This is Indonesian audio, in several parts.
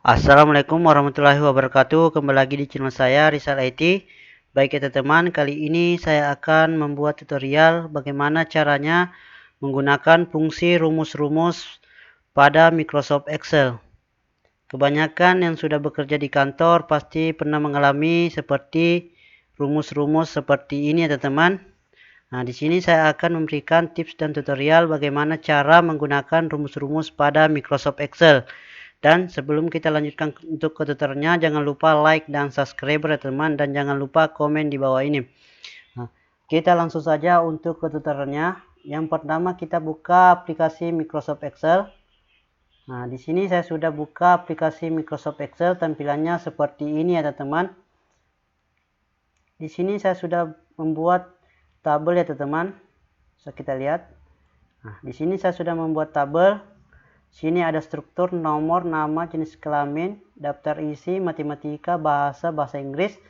Assalamualaikum warahmatullahi wabarakatuh. Kembali lagi di channel saya Rizal IT. Baik ya teman-teman, kali ini saya akan membuat tutorial bagaimana caranya menggunakan fungsi rumus-rumus pada Microsoft Excel. Kebanyakan yang sudah bekerja di kantor pasti pernah mengalami seperti rumus-rumus seperti ini ya teman-teman. Nah, di sini saya akan memberikan tips dan tutorial bagaimana cara menggunakan rumus-rumus pada Microsoft Excel. Dan sebelum kita lanjutkan untuk ke tutorialnya, jangan lupa like dan subscribe ya teman, dan jangan lupa komen di bawah ini. Nah, kita langsung saja untuk ke tutorialnya. Yang pertama kita buka aplikasi Microsoft Excel. Nah, di sini saya sudah buka aplikasi Microsoft Excel, tampilannya seperti ini ya teman. Di sini saya sudah membuat tabel ya teman. Bisa kita lihat. Nah, di sini saya sudah membuat tabel. Sini ada struktur, nomor, nama, jenis kelamin, daftar isi, matematika, bahasa Inggris,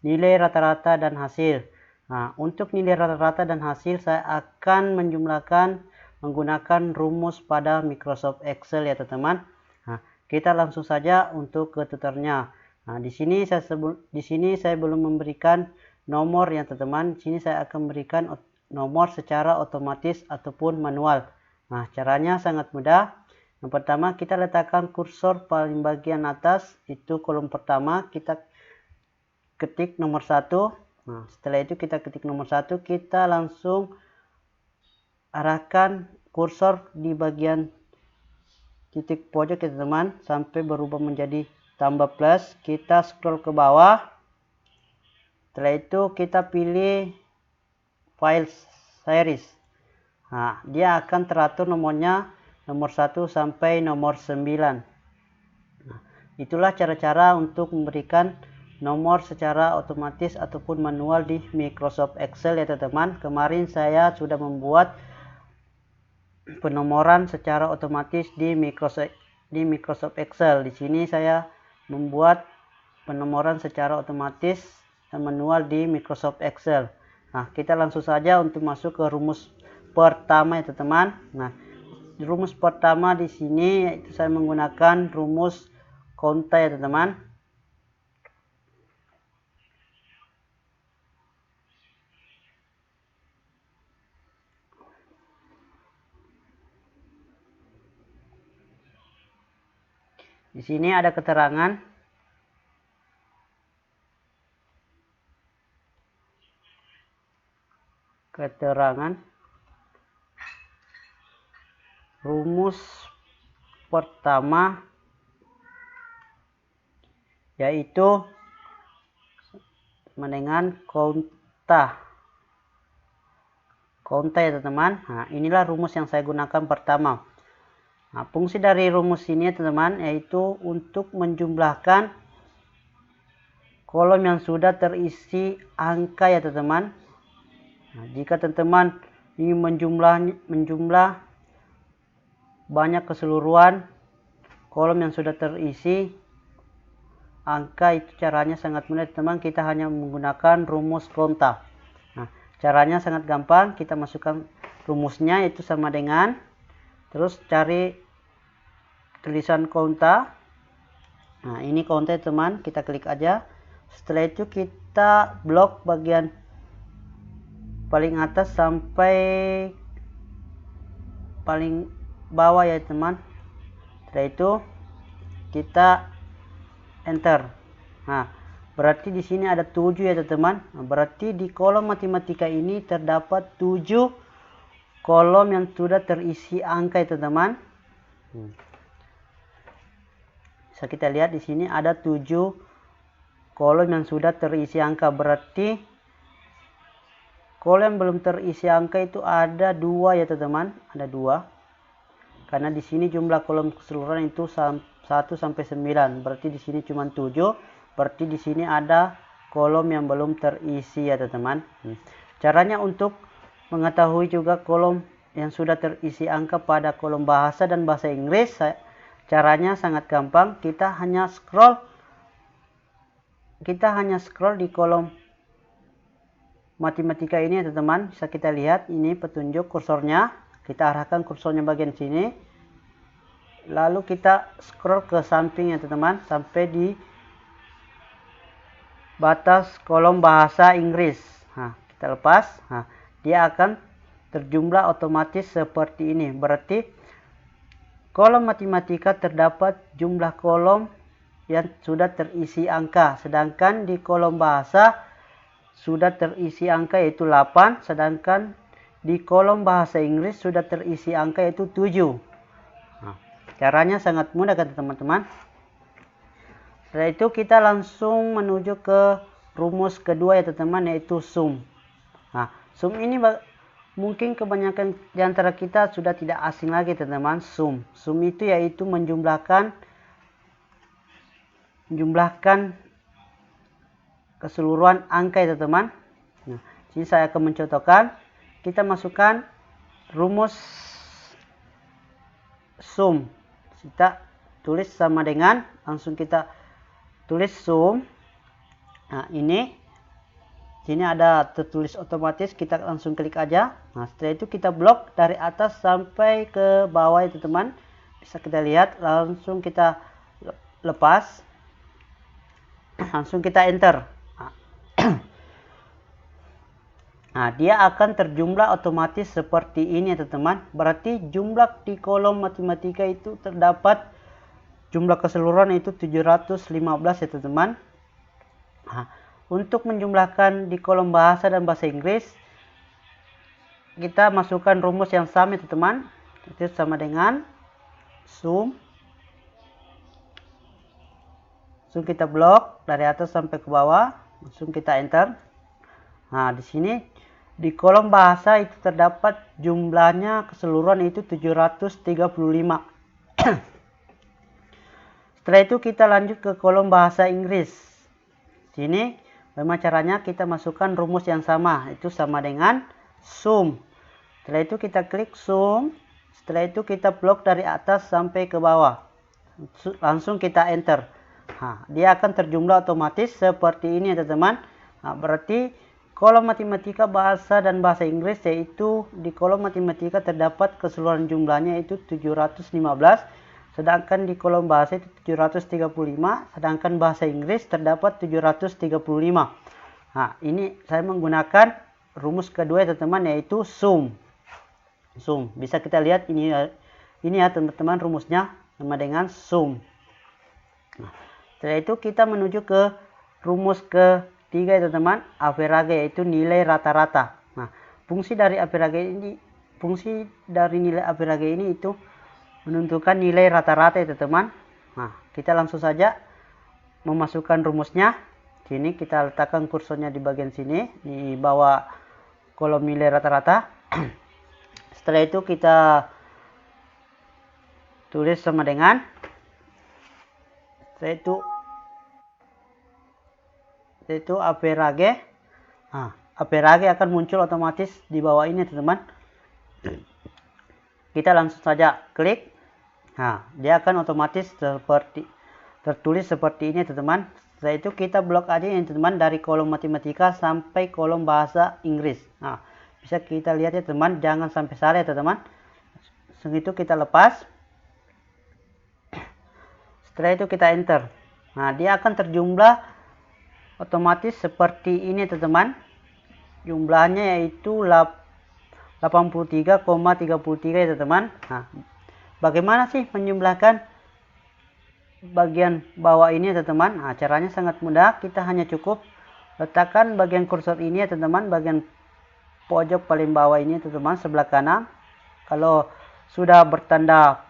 nilai rata-rata dan hasil. Nah, untuk nilai rata-rata dan hasil saya akan menjumlahkan menggunakan rumus pada Microsoft Excel ya teman-teman. Nah, kita langsung saja untuk ke tutornya. Nah, di sini saya belum memberikan nomor ya teman-teman. Di sini saya akan memberikan nomor secara otomatis ataupun manual. Nah, caranya sangat mudah. Yang pertama kita letakkan kursor paling bagian atas, itu kolom pertama, kita ketik nomor 1. Nah, setelah itu kita ketik nomor 1, kita langsung arahkan kursor di bagian titik pojok ya teman, sampai berubah menjadi tambah plus. Kita scroll ke bawah. Setelah itu kita pilih file series. Nah, dia akan teratur nomornya nomor 1 sampai nomor 9. Nah, itulah cara-cara untuk memberikan nomor secara otomatis ataupun manual di Microsoft Excel ya teman-teman. Kemarin saya sudah membuat penomoran secara otomatis di Microsoft Excel. Di sini saya membuat penomoran secara otomatis dan manual di Microsoft Excel. Nah, kita langsung saja untuk masuk ke rumus pertama ya teman-teman. Nah, rumus pertama di sini yaitu saya menggunakan rumus konta ya teman-teman. Di sini ada keterangan rumus pertama yaitu dengan konta ya teman-teman. Nah, inilah rumus yang saya gunakan pertama. Nah, fungsi dari rumus ini teman-teman yaitu untuk menjumlahkan kolom yang sudah terisi angka ya teman-teman. Nah, jika teman-teman ingin menjumlah banyak keseluruhan kolom yang sudah terisi angka, itu caranya sangat mudah teman-teman. Kita hanya menggunakan rumus konta. Nah, caranya sangat gampang. Kita masukkan rumusnya, itu sama dengan, terus cari tulisan konta. Nah, ini konta teman, kita klik aja. Setelah itu kita blok bagian paling atas sampai paling bawah ya teman. Setelah itu kita enter. Nah, berarti di sini ada 7 ya teman. Nah, berarti di kolom matematika ini terdapat 7 kolom yang sudah terisi angka ya teman. Bisa kita lihat di sini ada 7 kolom yang sudah terisi angka. Berarti kolom yang belum terisi angka itu ada 2 ya teman. Ada 2. Karena di sini jumlah kolom keseluruhan itu 1 sampai 9. Berarti di sini cuma 7. Berarti di sini ada kolom yang belum terisi ya teman. Caranya untuk mengetahui juga kolom yang sudah terisi angka pada kolom bahasa dan bahasa Inggris, caranya sangat gampang. Kita hanya scroll di kolom matematika ini ya teman. Bisa kita lihat ini petunjuk kursornya. Kita arahkan kursornya bagian sini. lalu kita scroll ke samping ya teman-teman sampai di batas kolom bahasa Inggris. Nah, kita lepas. Nah, dia akan terjumlah otomatis seperti ini. Berarti kolom matematika terdapat jumlah kolom yang sudah terisi angka. Sedangkan di kolom bahasa sudah terisi angka yaitu 8. Sedangkan di kolom bahasa Inggris sudah terisi angka yaitu 7. Nah, caranya sangat mudah kan teman-teman. Setelah itu kita langsung menuju ke rumus kedua ya teman-teman, yaitu sum. Nah, sum ini mungkin kebanyakan di antara kita sudah tidak asing lagi teman-teman. Sum itu yaitu menjumlahkan keseluruhan angka ya teman-teman. Nah, sini saya akan mencontohkan. Kita masukkan rumus sum. Kita tulis sama dengan, langsung kita tulis sum. Nah, ini sini ada tertulis otomatis, kita langsung klik aja. Nah, setelah itu kita blok dari atas sampai ke bawah itu teman. Bisa kita lihat, langsung kita lepas. Langsung kita enter. Nah, dia akan terjumlah otomatis seperti ini ya teman-teman. Berarti jumlah di kolom matematika itu terdapat jumlah keseluruhan itu 715 ya teman-teman. Nah, untuk menjumlahkan di kolom bahasa dan bahasa Inggris, kita masukkan rumus yang sama teman-teman. Itu sama dengan sum. Langsung kita blok dari atas sampai ke bawah. Langsung kita enter. Nah, di sini di kolom bahasa itu terdapat jumlahnya keseluruhan itu 735. Setelah itu kita lanjut ke kolom bahasa Inggris. Sini memang caranya kita masukkan rumus yang sama, itu sama dengan sum. Setelah itu kita klik sum. Setelah itu kita blok dari atas sampai ke bawah. Langsung kita enter. Nah, dia akan terjumlah otomatis seperti ini ya teman-teman. Nah, berarti kolom matematika bahasa dan bahasa Inggris, yaitu di kolom matematika terdapat keseluruhan jumlahnya itu 715. Sedangkan di kolom bahasa itu 735, sedangkan bahasa Inggris terdapat 735. Nah, ini saya menggunakan rumus kedua ya teman-teman, yaitu sum. Sum. Bisa kita lihat ini ya teman-teman, rumusnya sama dengan sum. Nah, setelah itu kita menuju ke rumus ketiga ya teman-teman, average, yaitu nilai rata-rata. Nah, fungsi dari nilai average ini itu menentukan nilai rata-rata ya teman-teman. Nah, kita langsung saja memasukkan rumusnya. Sini kita letakkan kursornya di bagian sini, di bawah kolom nilai rata-rata. Setelah itu kita tulis sama dengan, setelah itu average. Nah, average akan muncul otomatis di bawah ini teman-teman. Kita langsung saja klik. Nah, dia akan otomatis tertulis seperti ini teman-teman. Setelah itu kita blok aja ya teman-teman, dari kolom matematika sampai kolom bahasa Inggris. Nah, bisa kita lihat ya teman, jangan sampai salah ya teman-teman. Setelah itu kita lepas. Setelah itu kita enter. Nah, dia akan terjumlah otomatis seperti ini teman-teman. Jumlahnya yaitu 83,33 ya teman-teman. Nah, bagaimana sih menjumlahkan bagian bawah ini ya teman-teman? Nah, caranya sangat mudah. Kita hanya cukup letakkan bagian kursor ini ya teman-teman, bagian pojok paling bawah ini teman-teman, sebelah kanan. Kalau sudah bertanda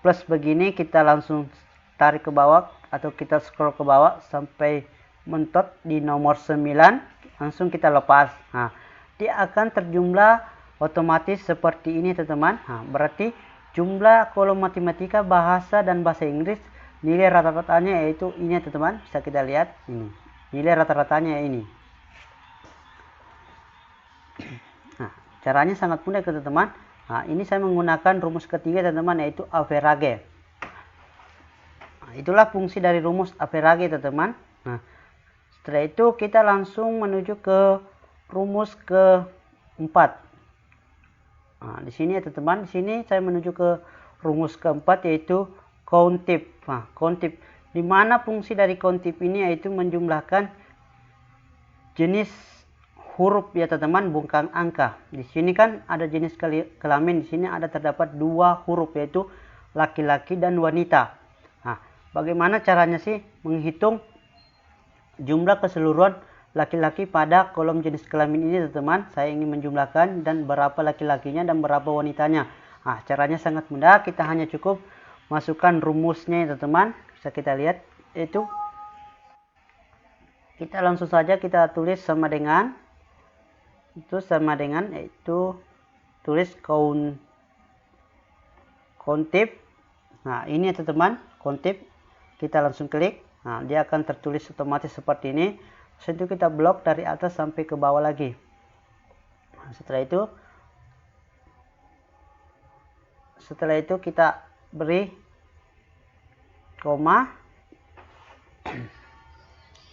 plus begini, kita langsung tarik ke bawah atau kita scroll ke bawah sampai mentok di nomor 9. Langsung kita lepas. Nah, dia akan terjumlah otomatis seperti ini teman-teman. Nah, berarti jumlah kolom matematika bahasa dan bahasa Inggris, nilai rata-ratanya yaitu ini teman-teman. Bisa kita lihat ini. Nilai rata-ratanya ini. Nah, caranya sangat mudah teman-teman. Nah, ini saya menggunakan rumus ketiga teman-teman, yaitu average. Nah, itulah fungsi dari rumus average teman-teman. Nah, setelah itu kita langsung menuju ke rumus keempat. Nah, di sini ya teman-teman, di sini saya menuju ke rumus keempat yaitu countip. Nah, countip di mana fungsi dari countip ini yaitu menjumlahkan jenis huruf ya teman-teman, bukan angka. Di sini kan ada jenis kelamin, di sini ada terdapat dua huruf yaitu laki-laki dan wanita. Nah, bagaimana caranya sih menghitung jumlah keseluruhan laki-laki pada kolom jenis kelamin ini teman-teman? Saya ingin menjumlahkan dan berapa laki-lakinya dan berapa wanitanya. Nah, caranya sangat mudah, kita hanya cukup masukkan rumusnya ya teman-teman. Bisa kita lihat, itu kita langsung saja kita tulis sama dengan yaitu tulis countip. Nah, ini ya teman-teman, countip. Kita langsung klik. Nah, dia akan tertulis otomatis seperti ini. Setelah itu kita blok dari atas sampai ke bawah lagi. Nah, setelah itu kita beri koma.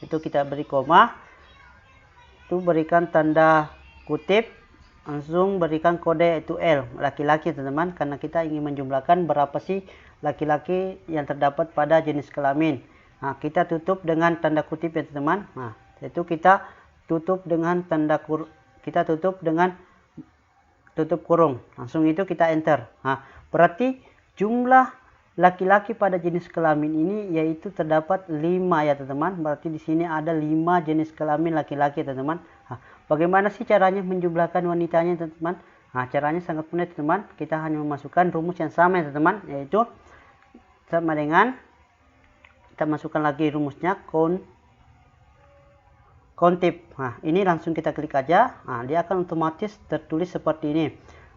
Itu kita beri koma. Itu berikan tanda kutip. Langsung berikan kode yaitu L, laki-laki teman-teman, karena kita ingin menjumlahkan berapa sih laki-laki yang terdapat pada jenis kelamin. Nah, kita tutup dengan tanda kutip ya teman-teman. Nah, itu kita tutup dengan tutup kurung. Langsung itu kita enter. Nah, berarti jumlah laki-laki pada jenis kelamin ini yaitu terdapat 5 ya teman-teman. Berarti di sini ada 5 jenis kelamin laki-laki teman-teman. Nah, bagaimana sih caranya menjumlahkan wanitanya teman-teman? Nah, caranya sangat mudah teman-teman. Kita hanya memasukkan rumus yang sama ya teman-teman, yaitu sama dengan kita masukkan lagi rumusnya countip. Nah, ini langsung kita klik aja. Nah, dia akan otomatis tertulis seperti ini.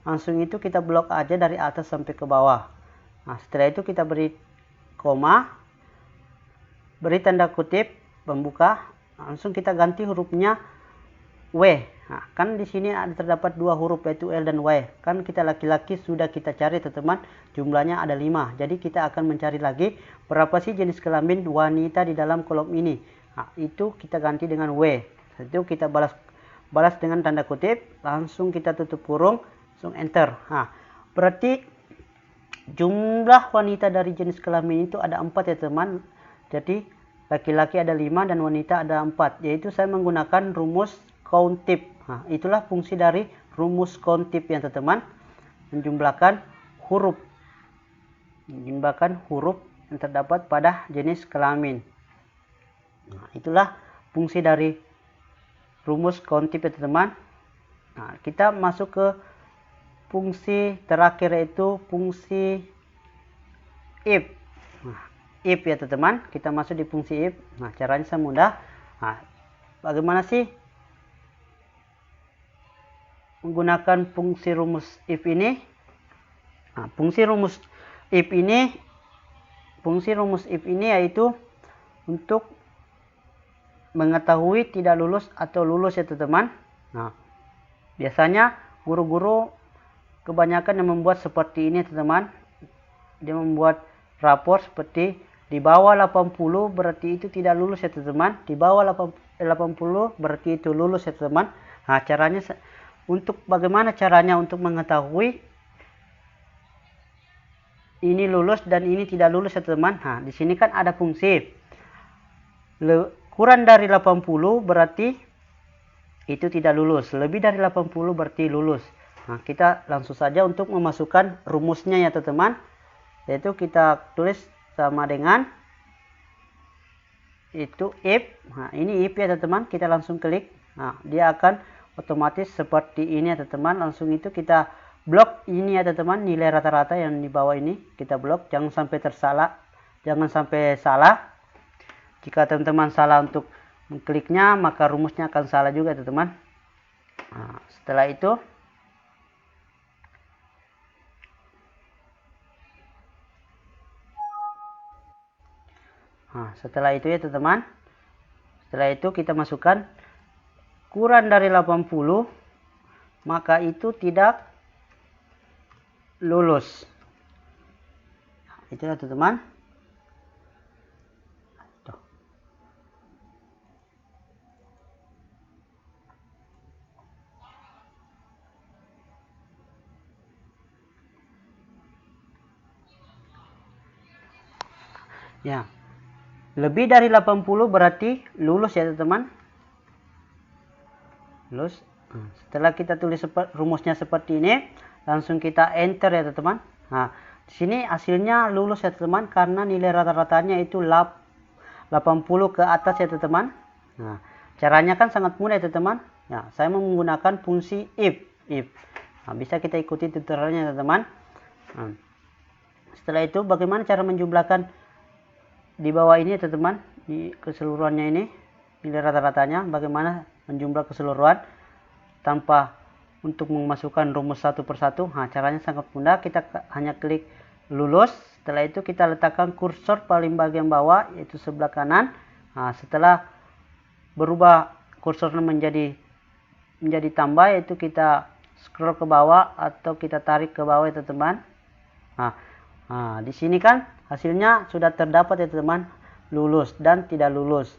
Langsung itu kita blok aja dari atas sampai ke bawah. Nah, setelah itu kita beri koma, beri tanda kutip, pembuka. Langsung kita ganti hurufnya W. Nah, kan di sini ada terdapat dua huruf yaitu L dan Y. Kan kita laki-laki sudah kita cari teman-teman, jumlahnya ada 5. Jadi kita akan mencari lagi berapa sih jenis kelamin wanita di dalam kolom ini. Nah, itu kita ganti dengan W. Itu kita balas dengan tanda kutip, langsung kita tutup kurung, langsung enter. Nah, berarti jumlah wanita dari jenis kelamin itu ada 4 ya teman. Jadi laki-laki ada 5 dan wanita ada 4. Yaitu saya menggunakan rumus countip. Nah, itulah fungsi dari rumus countip ya teman-teman. Menjumlahkan huruf yang terdapat pada jenis kelamin. Nah, itulah fungsi dari rumus countip ya teman-teman. Nah, kita masuk ke fungsi terakhir yaitu fungsi if. Nah, if ya teman-teman, kita masuk di fungsi if. Nah, caranya sangat mudah. Nah, bagaimana sih menggunakan fungsi rumus if ini? Nah, fungsi rumus if ini yaitu untuk mengetahui tidak lulus atau lulus ya teman-teman. Nah, biasanya guru-guru kebanyakan yang membuat seperti ini teman-teman. Dia membuat rapor seperti di bawah 80 berarti itu tidak lulus ya teman-teman. Di bawah 80 berarti itu lulus ya teman-teman. Nah, bagaimana caranya untuk mengetahui ini lulus dan ini tidak lulus ya teman-teman. Nah, di sini kan ada fungsi kurang dari 80 berarti itu tidak lulus. Lebih dari 80 berarti lulus. Nah, kita langsung saja untuk memasukkan rumusnya ya teman-teman. Yaitu kita tulis sama dengan itu if. Nah, ini if ya teman-teman. Kita langsung klik. Nah, dia akan otomatis seperti ini ya teman-teman. Langsung itu kita blok ini ya teman-teman. Nilai rata-rata yang di bawah ini kita blok. Jangan sampai salah. Jika teman-teman salah untuk mengkliknya, maka rumusnya akan salah juga teman-teman. Nah, setelah itu ya teman-teman. Setelah itu kita masukkan kurang dari 80, maka itu tidak lulus. Itulah teman-teman. Ya, lebih dari 80 berarti lulus ya teman-teman. Lulus. Setelah kita tulis rumusnya seperti ini, langsung kita enter ya teman-teman. Nah, di sini hasilnya lulus ya teman-teman, karena nilai rata-ratanya itu 80 ke atas ya teman-teman. Nah, caranya kan sangat mudah ya teman-teman. Nah, saya menggunakan fungsi if. Nah, bisa kita ikuti tutorialnya teman-teman. Nah, setelah itu bagaimana cara menjumlahkan di bawah ini ya teman-teman, di keseluruhannya ini nilai rata-ratanya, bagaimana menjumlah keseluruhan tanpa untuk memasukkan rumus satu persatu. Nah, caranya sangat mudah, kita hanya klik lulus. Setelah itu kita letakkan kursor paling bagian bawah, yaitu sebelah kanan. Nah, setelah berubah kursornya menjadi tambah, yaitu kita scroll ke bawah atau kita tarik ke bawah ya teman-teman. Nah, di sini kan hasilnya sudah terdapat ya teman-teman, lulus dan tidak lulus.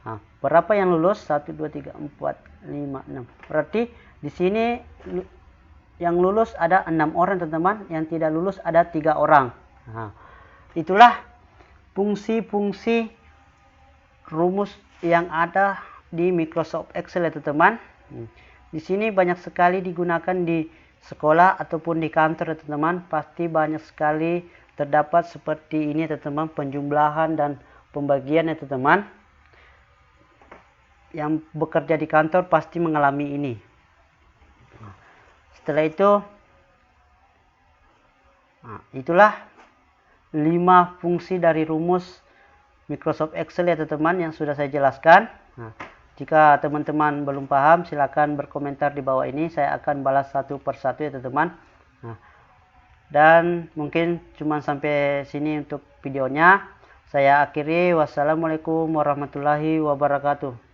Nah, berapa yang lulus? 1 2 3 4 5 6. Berarti di sini yang lulus ada 6 orang teman-teman, yang tidak lulus ada 3 orang. Nah, itulah fungsi-fungsi rumus yang ada di Microsoft Excel ya teman-teman. Di sini banyak sekali digunakan di sekolah ataupun di kantor ya teman-teman. Pasti banyak sekali terdapat seperti ini teman-teman, penjumlahan dan pembagian ya teman-teman. Yang bekerja di kantor pasti mengalami ini. Setelah itu, itulah 5 fungsi dari rumus Microsoft Excel ya teman-teman yang sudah saya jelaskan. Jika teman-teman belum paham, silakan berkomentar di bawah ini. Saya akan balas satu persatu ya teman-teman. Dan mungkin cuma sampai sini untuk videonya. Saya akhiri. Wassalamualaikum warahmatullahi wabarakatuh.